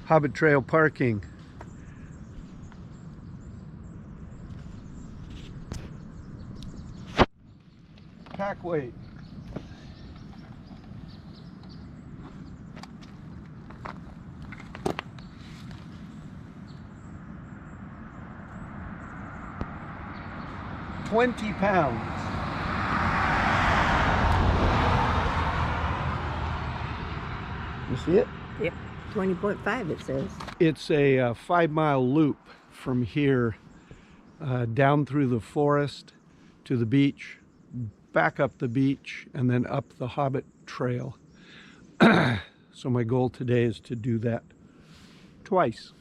Hobbit Trail parking. Pack weight. £20. You see it? Yep, 20.5 it says. It's a 5-mile loop from here down through the forest to the beach, back up the beach, and then up the Hobbit Trail. So my goal today is to do that twice.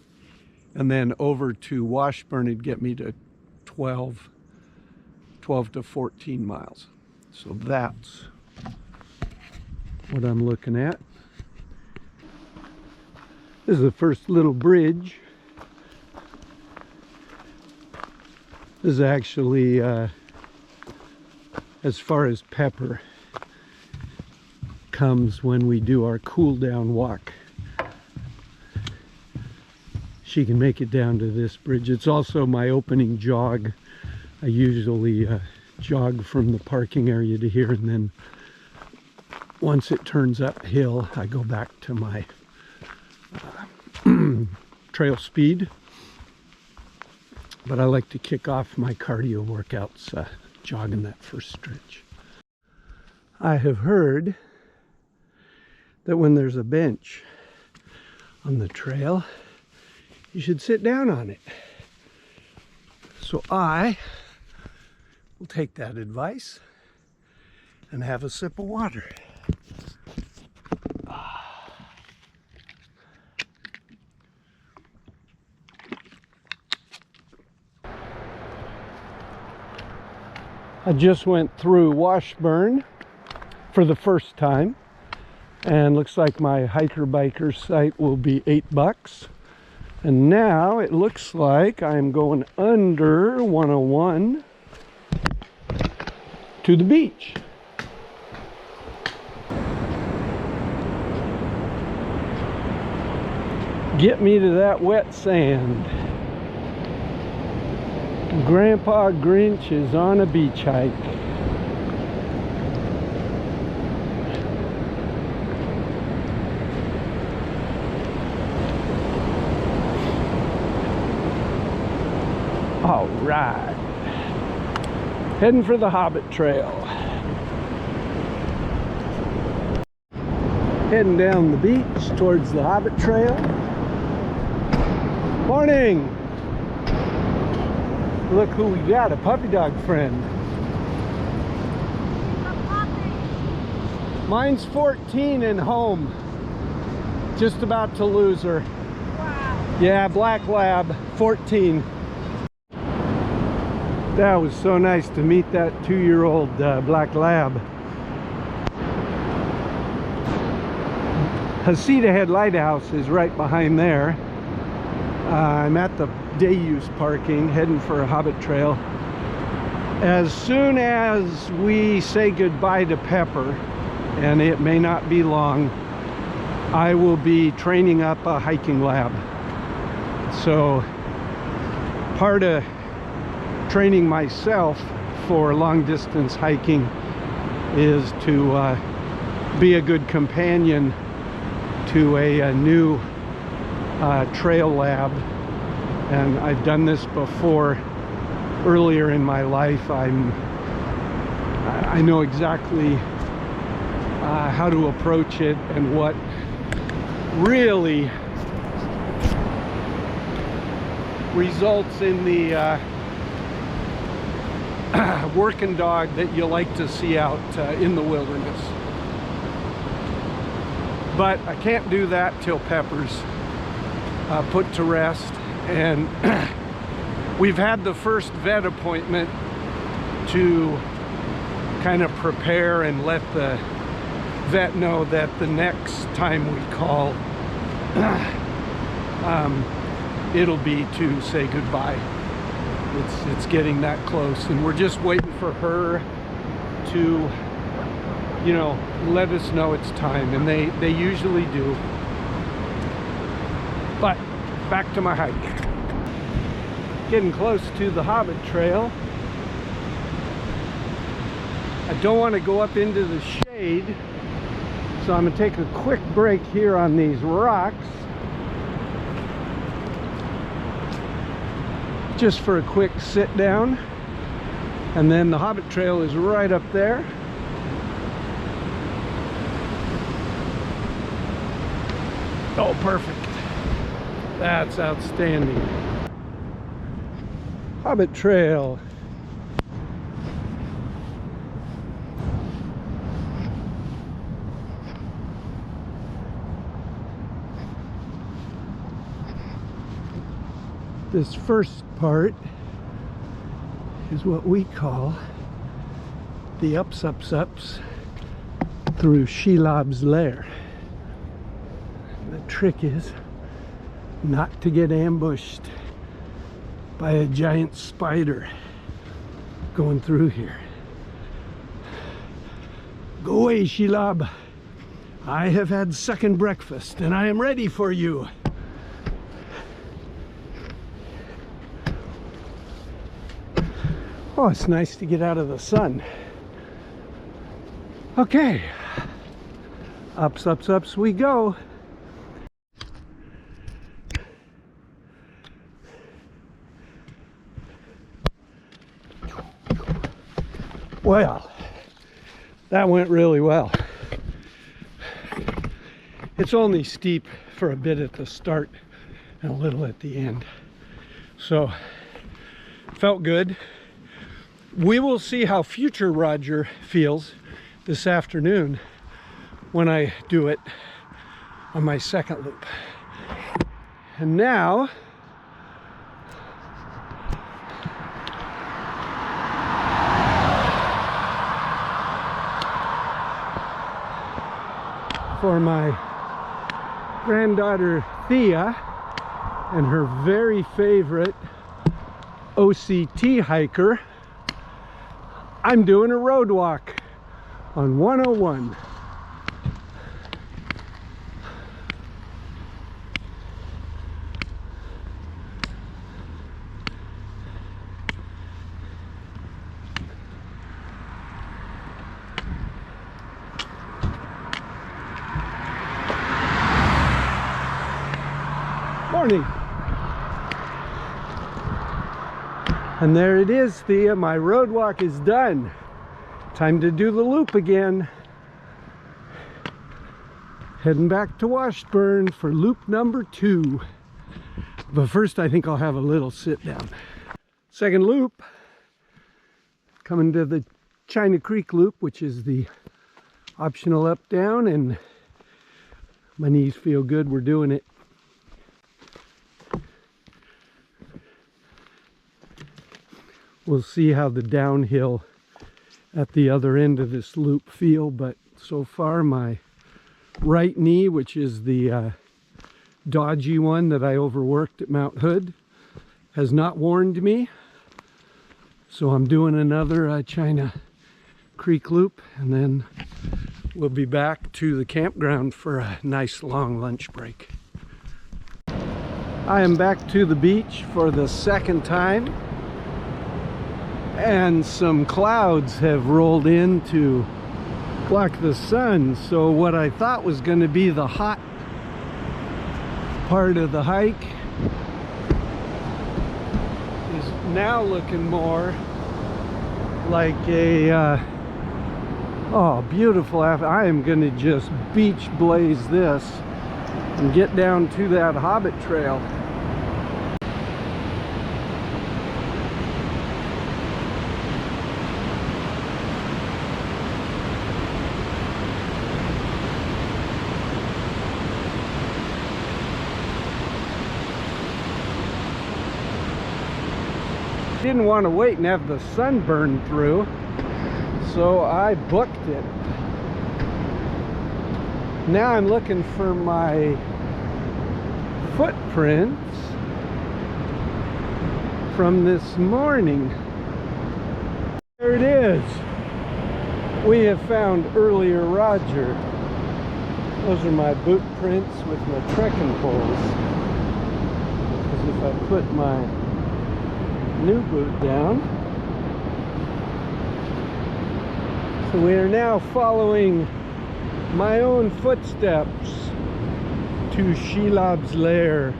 And then over to Washburn, it'd get me to 12 to 14 miles. So that's what I'm looking at. This is the first little bridge. This is actually as far as Pepper comes when we do our cool down walk. She can make it down to this bridge. It's also my opening jog. I usually jog from the parking area to here, and then once it turns uphill, I go back to my trail speed. But I like to kick off my cardio workouts jogging that first stretch. I have heard that when there's a bench on the trail, you should sit down on it. So I will take that advice and have a sip of water. I just went through Washburn for the first time, and looks like my hiker-biker site will be $8. And now it looks like I'm going under 101 to the beach. Get me to that wet sand. Grandpa Grinch is on a beach hike. All right, heading for the Hobbit Trail. Heading down the beach towards the Hobbit Trail. Morning! Look who we got, a puppy dog friend. Mine's 14 and home. Just about to lose her. Wow. Yeah, black lab, 14. That was so nice to meet that 2-year-old black lab. Heceta Head Lighthouse is right behind there. I'm at the day use parking, heading for a Hobbit Trail. As soon as we say goodbye to Pepper, and it may not be long, I will be training up a hiking lab. So part of training myself for long distance hiking is to be a good companion to a new trail lab. And I've done this before earlier in my life. I know exactly how to approach it and what really results in the working dog that you like to see out in the wilderness. But I can't do that till Pepper's put to rest. And we've had the first vet appointment to kind of prepare and let the vet know that the next time we call, it'll be to say goodbye. It's getting that close, and we're just waiting for her to, you know, let us know it's time, and they usually do. But back to my hike. Getting close to the Hobbit Trail. I don't want to go up into the shade, so I'm going to take a quick break here on these rocks just for a quick sit down, and then the Hobbit Trail is right up there. Oh, perfect. That's outstanding. Hobbit Trail. This first part is what we call the ups through Shelob's lair. The trick is not to get ambushed by a giant spider going through here. Go away, Shelob. I have had second breakfast and I am ready for you. Oh, it's nice to get out of the sun. Okay, ups we go. Well, that went really well. It's only steep for a bit at the start and a little at the end, so felt good. We will see how future Roger feels this afternoon when I do it on my second loop. And now for my granddaughter Thea and her very favorite OCT hiker, I'm doing a road walk on 101. Morning. And there it is, Thea. My road walk is done. Time to do the loop again. Heading back to Washburn for loop number 2. But first I think I'll have a little sit down. Second loop. Coming to the China Creek loop, which is the optional up down, and my knees feel good. We're doing it. We'll see how the downhill at the other end of this loop feel, but so far my right knee, which is the dodgy one that I overworked at Mount Hood, has not warned me. So I'm doing another China Creek loop, and then we'll be back to the campground for a nice long lunch break. I am back to the beach for the second time, and some clouds have rolled in to block the sun, so what I thought was going to be the hot part of the hike is now looking more like a oh, beautiful. I am going to just beach blaze this and get down to that Hobbit Trail. Didn't want to wait and have the sun burn through, so I booked it. Now I'm looking for my footprints from this morning. There it is. We have found earlier Roger. Those are my boot prints with my trekking poles. if I put my new boot down. So we are now following my own footsteps to Shelob's lair,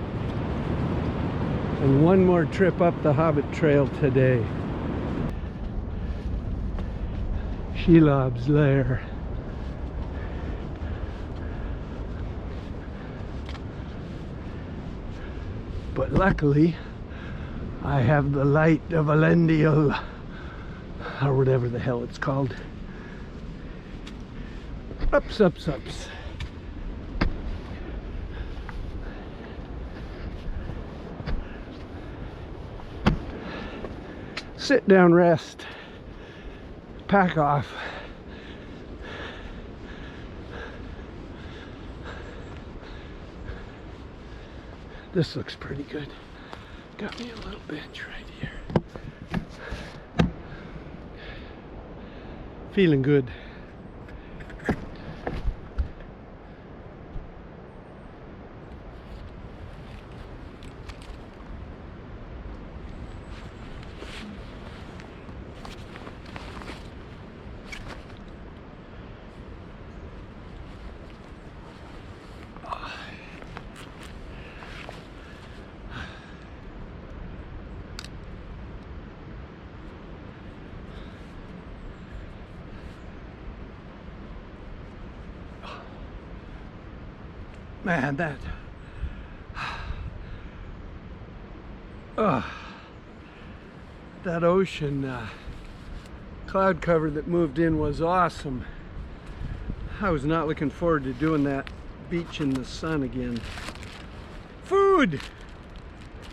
and one more trip up the Hobbit Trail today. Shelob's lair. But luckily, I have the light of Elendil, or whatever the hell it's called. Ups, ups, ups. Sit down, rest, pack off. This looks pretty good. Got me a little bench right here. Feeling good. Man, that that ocean cloud cover that moved in was awesome. I was not looking forward to doing that beach in the sun again. Food!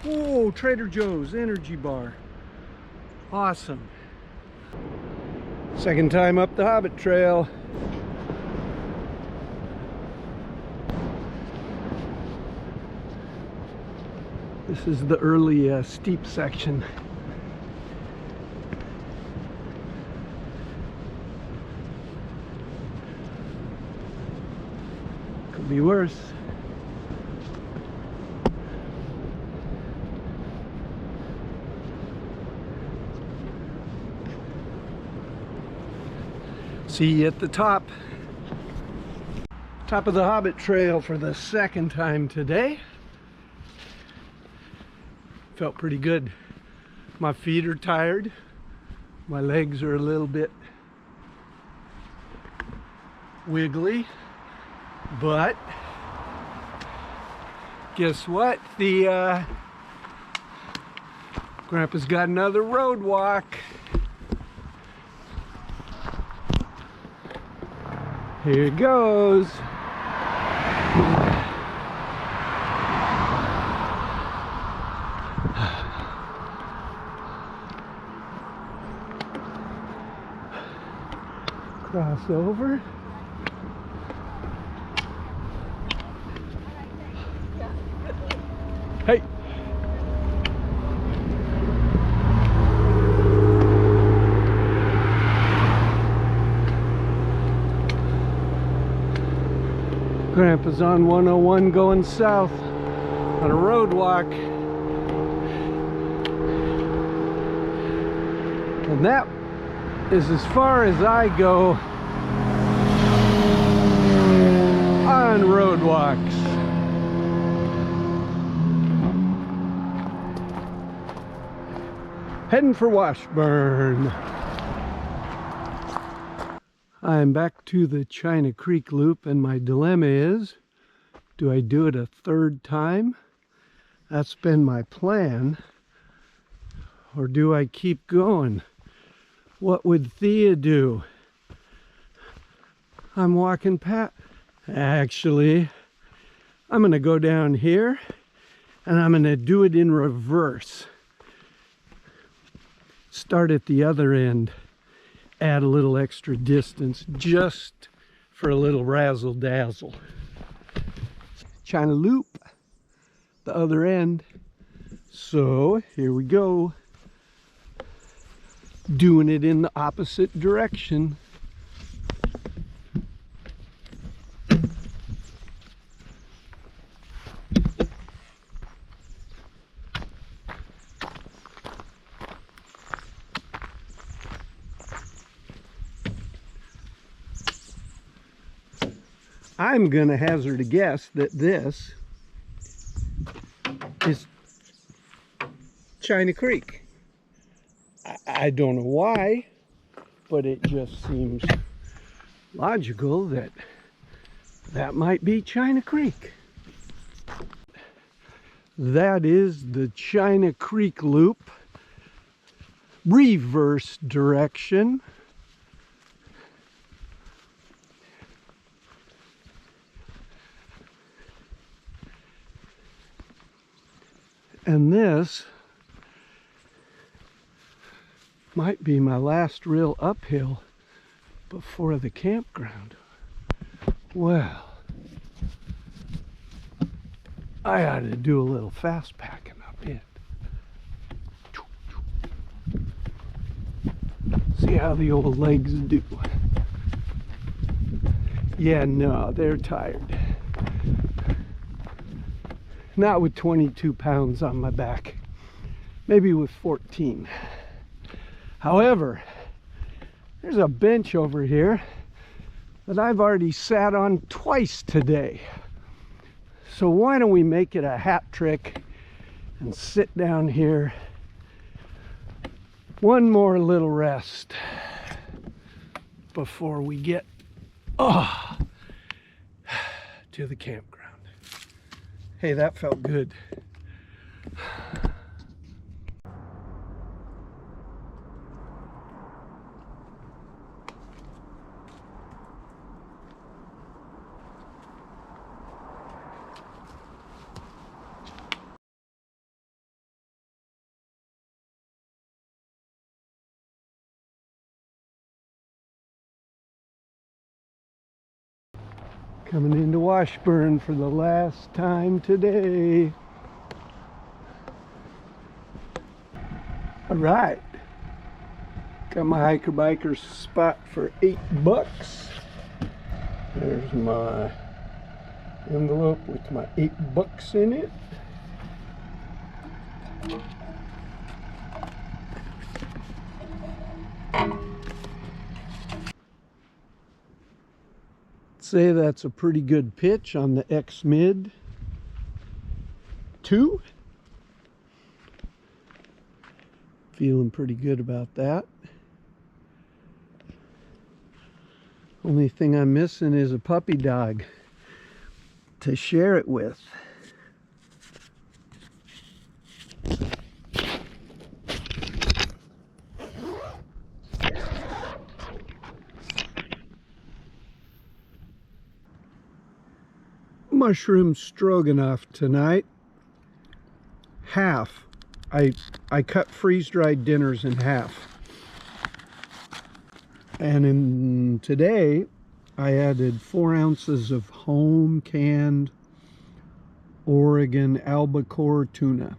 Whoa, Trader Joe's energy bar. Awesome. Second time up the Hobbit Trail. This is the early steep section. Could be worse. See you at the top. Top of the Hobbit Trail for the second time today. Felt pretty good. My feet are tired. My legs are a little bit wiggly. But guess what? The Grandpa's got another road walk. Here it goes. Cross over. Hey. Grandpa's on 101 going south on a road walk. And that is as far as I go on road walks. Heading for Washburn. I'm back to the China Creek Loop, and my dilemma is, do I do it a third time? That's been my plan. Or do I keep going? What would Thea do? I'm walking past. Actually, I'm going to go down here and I'm going to do it in reverse. Start at the other end, add a little extra distance just for a little razzle dazzle. China Loop, the other end. So here we go. Doing it in the opposite direction. I'm gonna hazard a guess that this is China Creek. I don't know why, but it just seems logical that that might be China Creek. That is the China Creek Loop, reverse direction. And this might be my last real uphill before the campground. Well, I ought to do a little fast packing up it. See how the old legs do. Yeah, no, they're tired. Not with 22 pounds on my back. Maybe with 14. However, there's a bench over here that I've already sat on twice today. So why don't we make it a hat trick and sit down here. One more little rest before we get to the campground. Hey, that felt good. Coming into Washburn for the last time today. All right, got my hiker biker spot for $8. There's my envelope with my $8 in it. Say that's a pretty good pitch on the X Mid 2. Feeling pretty good about that. Only thing I'm missing is a puppy dog to share it with. Mushroom stroganoff tonight. Half. I cut freeze-dried dinners in half. And today I added 4 ounces of home canned Oregon albacore tuna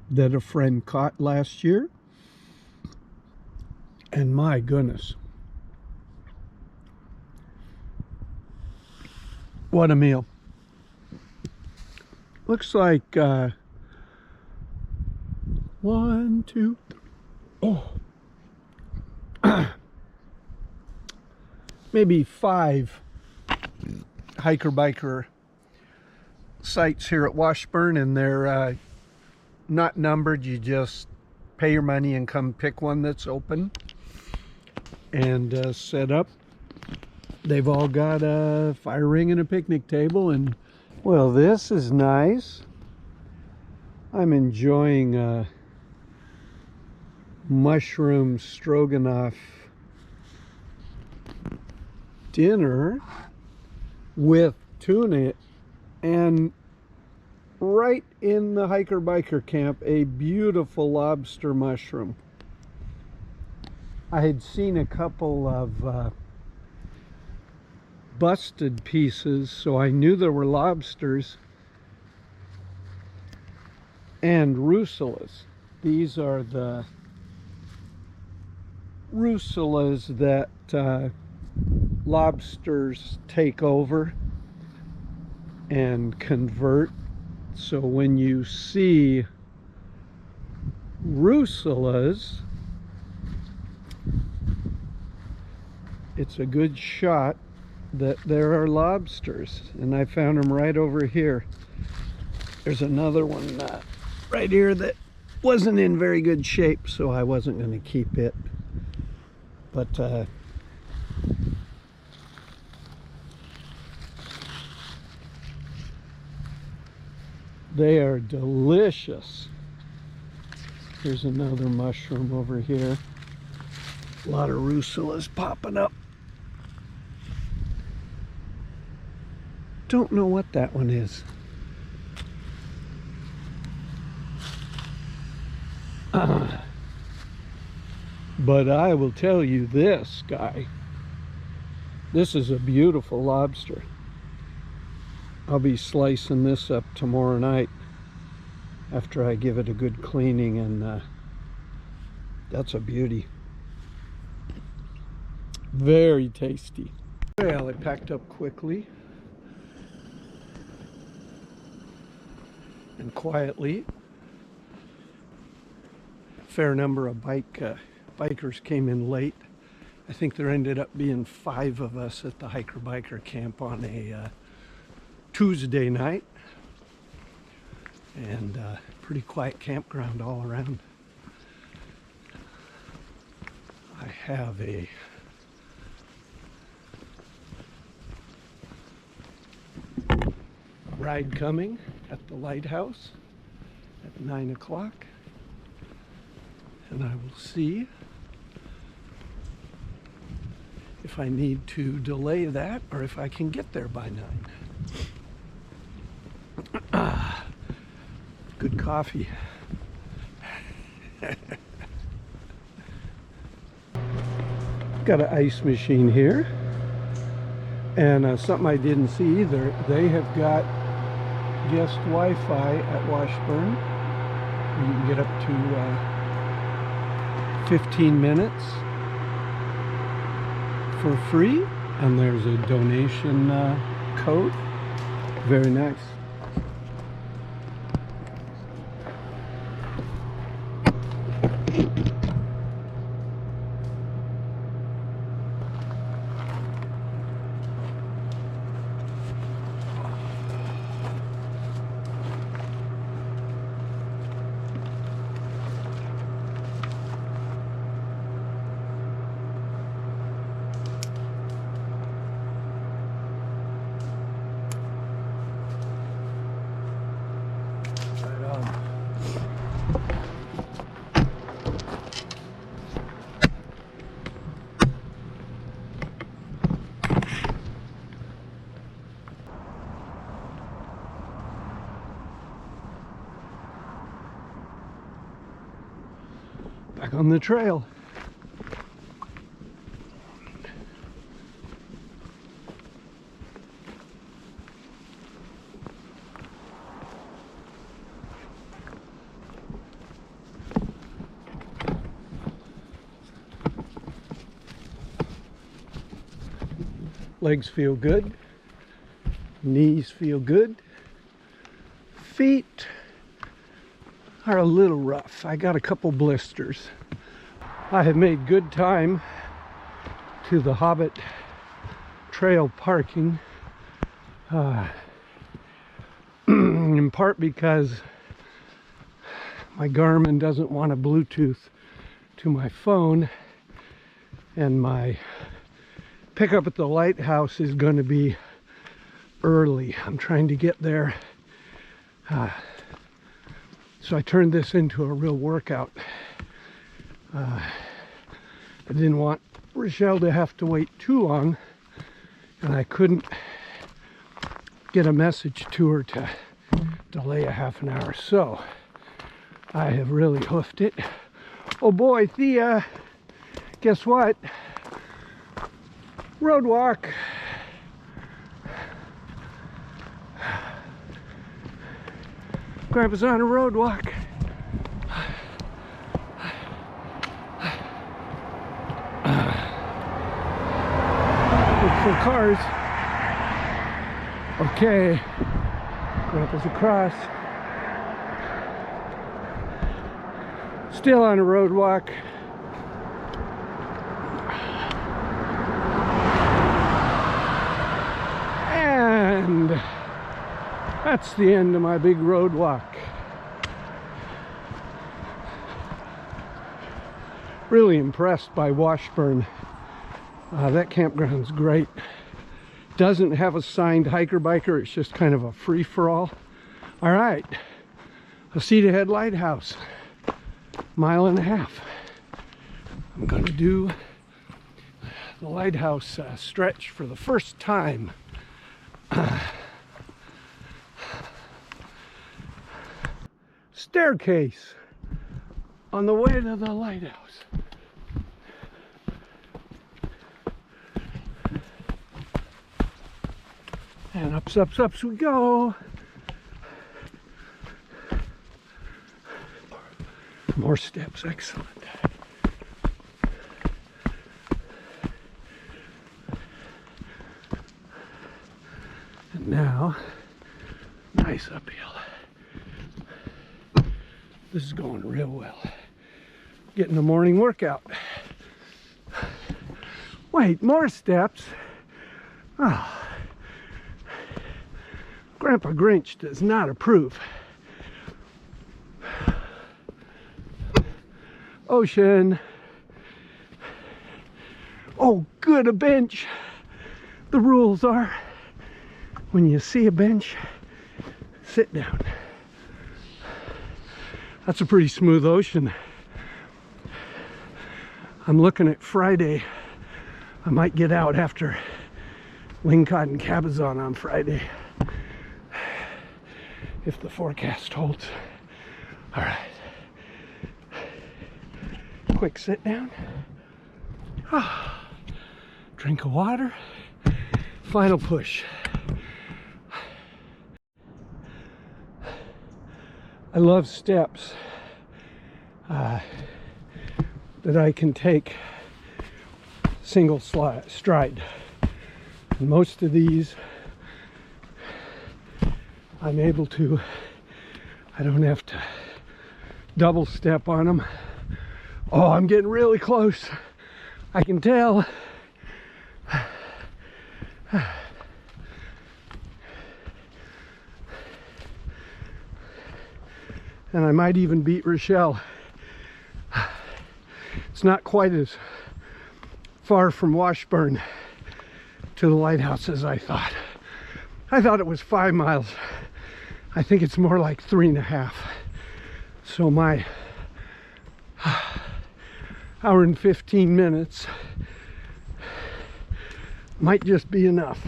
that a friend caught last year. And my goodness, what a meal. Looks like 1, 2, maybe 5 hiker biker sites here at Washburn, and they're not numbered. You just pay your money and come pick one that's open and set up. They've all got a fire ring and a picnic table, and well, this is nice. I'm enjoying mushroom stroganoff dinner with tuna, and right in the hiker biker camp, a beautiful lobster mushroom. I had seen a couple of busted pieces, so I knew there were lobsters and russulas. These are the russulas that lobsters take over and convert. So when you see russulas, it's a good shot that there are lobsters, and I found them right over here. There's another one right here that wasn't in very good shape, so I wasn't going to keep it. But they are delicious. Here's another mushroom over here. A lot of russulas popping up. Don't know what that one is. But I will tell you this, guy. This is a beautiful lobster. I'll be slicing this up tomorrow night after I give it a good cleaning, and that's a beauty. Very tasty. Well, I packed up quickly and quietly. A fair number of bikers came in late. I think there ended up being 5 of us at the hiker-biker camp on a Tuesday night. And pretty quiet campground all around. I have a ride coming at the Lighthouse at 9 o'clock, and I will see if I need to delay that or if I can get there by 9. Good coffee. Got an ice machine here, and something I didn't see either, they have got guest Wi-Fi at Washburn. You can get up to 15 minutes for free, and there's a donation code. Very nice. Back on the trail. Legs feel good, knees feel good, feet are a little rough. I got a couple blisters. I have made good time to the Hobbit Trail parking, in part because my Garmin doesn't want a Bluetooth to my phone, and my pickup at the Lighthouse is going to be early. I'm trying to get there. So I turned this into a real workout. I didn't want Rochelle to have to wait too long, and I couldn't get a message to her to delay a half an hour. So I have really hoofed it. Oh boy, Thea, guess what? Road walk. Grandpa's on a road walk. Look for cars. Okay, Grandpa's across. Still on a road walk. That's the end of my big road walk. Really impressed by Washburn. That campground's great. Doesn't have a signed hiker-biker, it's just kind of a free-for-all. All right, Heceta Head Lighthouse, 1.5 miles. I'm gonna do the lighthouse stretch for the first time. Staircase on the way to the lighthouse. And ups, ups, ups we go. More steps, excellent. And now, nice uphill. This is going real well. Getting a morning workout. Wait, more steps. Oh. Grandpa Grinch does not approve. Ocean. Oh, good, a bench. The rules are, when you see a bench, sit down. That's a pretty smooth ocean. I'm looking at Friday. I might get out after Lingcod and Cabazon on Friday, if the forecast holds. All right. Quick sit down. Drink of water. Final push. I love steps that I can take single stride. And most of these I'm able to, I don't have to double step on them. Oh, I'm getting really close. I can tell. And I might even beat Rochelle. It's not quite as far from Washburn to the lighthouse as I thought. I thought it was 5 miles. I think it's more like 3.5. So my hour and 15 minutes might just be enough.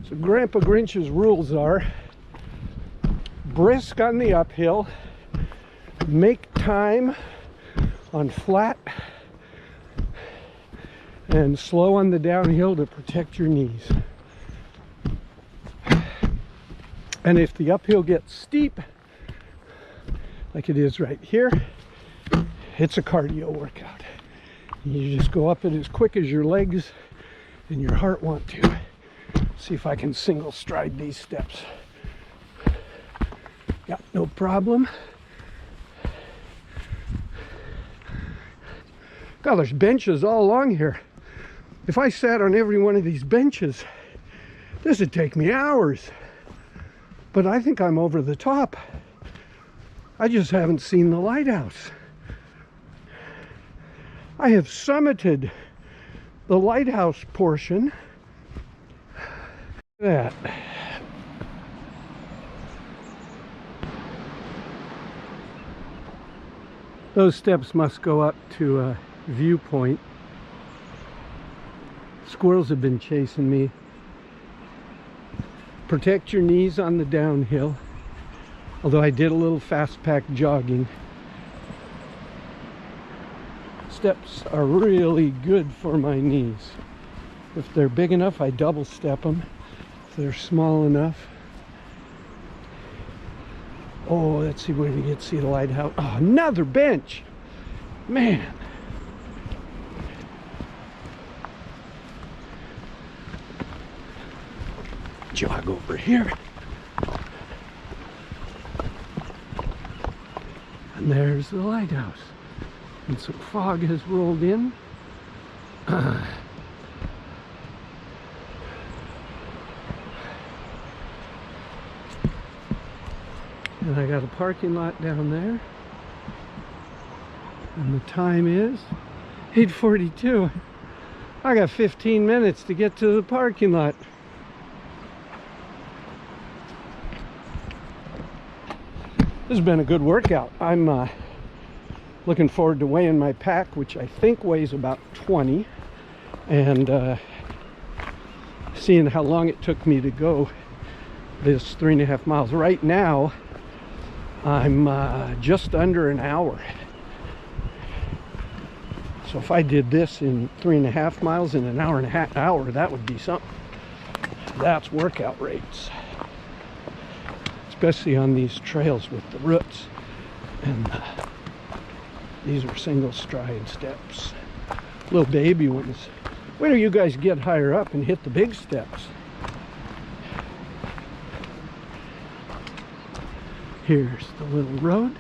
So Grandpa Grinch's rules are brisk on the uphill, make time on flat, and slow on the downhill to protect your knees. And if the uphill gets steep, like it is right here, it's a cardio workout. You just go up it as quick as your legs and your heart want to. See if I can single stride these steps. Yeah, no problem. God, there's benches all along here. If I sat on every one of these benches, this would take me hours. But I think I'm over the top. I just haven't seen the lighthouse. I have summited the lighthouse portion. Look at that. Those steps must go up to a viewpoint. Squirrels have been chasing me. Protect your knees on the downhill. Although I did a little fast pack jogging. Steps are really good for my knees. If they're big enough, I double step them. If they're small enough. Oh, let's see where we get to see the lighthouse. Oh, another bench. Man. Jog over here. And there's the lighthouse. And some fog has rolled in. And I got a parking lot down there. And the time is 8:42. I got 15 minutes to get to the parking lot. This has been a good workout. I'm looking forward to weighing my pack, which I think weighs about 20, and seeing how long it took me to go this 3.5 miles. Right now, I'm just under an hour. So if I did this in 3.5 miles in an hour and a half, that would be something. That's workout rates. Especially on these trails with the roots. And these are single stride steps. Little baby ones. Wait till you guys get higher up and hit the big steps. Here's the little road.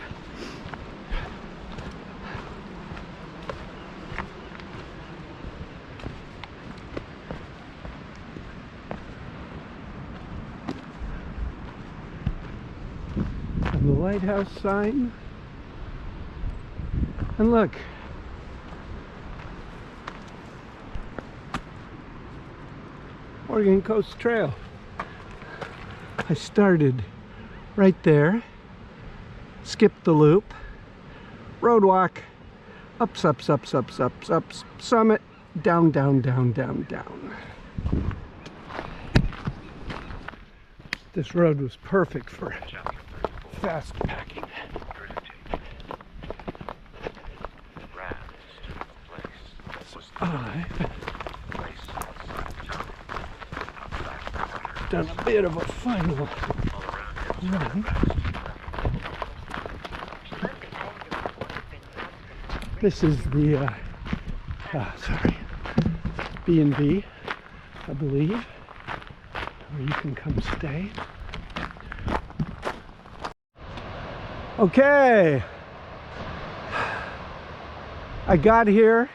And the Lighthouse sign. And look. Oregon Coast Trail. I started right there, skipped the loop, road walk, ups, ups, ups, ups, ups, ups, summit, down, down, down, down, down. This road was perfect for fast packing. I've done a bit of a final run. This is the B&B, I believe, where you can come stay. Okay, I got here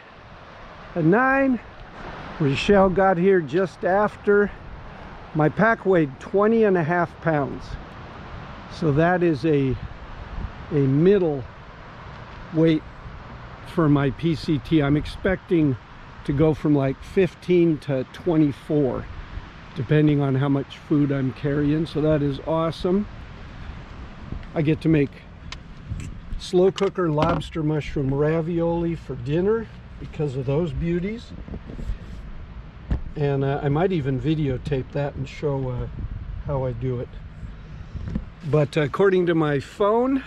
at 9. Rochelle got here just after. My pack weighed 20.5 pounds, so that is a middle weight for my PCT. I'm expecting to go from like 15 to 24, depending on how much food I'm carrying, so that is awesome. I get to make slow cooker lobster mushroom ravioli for dinner because of those beauties. And I might even videotape that and show how I do it. But according to my phone,